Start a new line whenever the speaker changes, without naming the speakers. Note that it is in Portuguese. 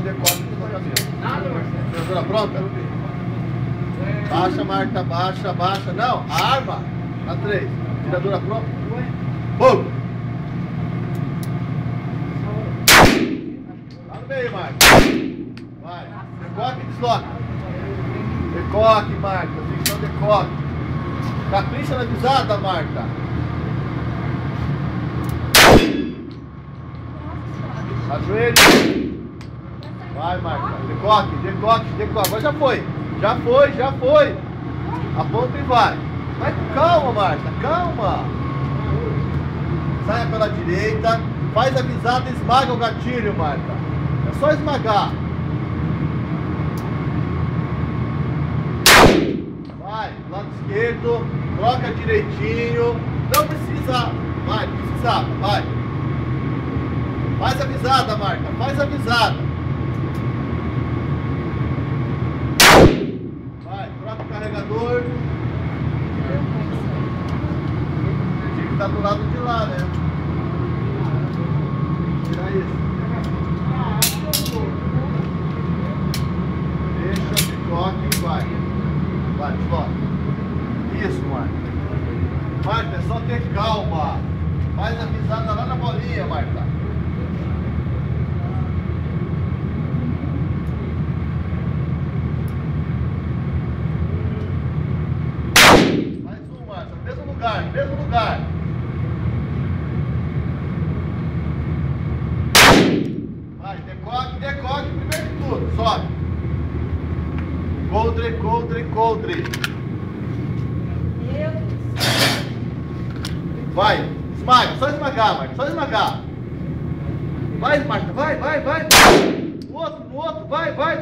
decote do caminhão. Tiradura pronta? Baixa, Marta, baixa, baixa. Não, a arma. Na 3. Tiradura pronta. Fogo! Lá no meio, Marta. Vai. Decoque e desloca. Decoque, Marta. Ficção decoque. Capricha na visada, Marta. Ajoelho. Vai, Marta. Decoque, decoque, decoque. Agora já foi. Já foi, já foi. Aponta e vai. Vai com calma, Marta. Calma. Saia pela direita. Faz a visada e esmaga o gatilho, Marta. É só esmagar. Vai, lado esquerdo. Troca direitinho. Não precisa. Vai, precisava. Vai. Faz a visada, Marta. Faz a visada. Troca o carregador. Tinha que estar do lado de lá, né? Tira isso. Deixa, toque e vai. Vai, desloca. Isso, Marta. Marta, é só ter calma. Faz a visada lá na bolinha, Marta. Mesmo lugar. Vai, decoque, decoque, primeiro de tudo, sobe. Coldre, coldre, coldre. Vai, esmaga, só esmagar, Marta, só esmagar. Vai, Marta, vai, vai, vai. No outro, vai, vai.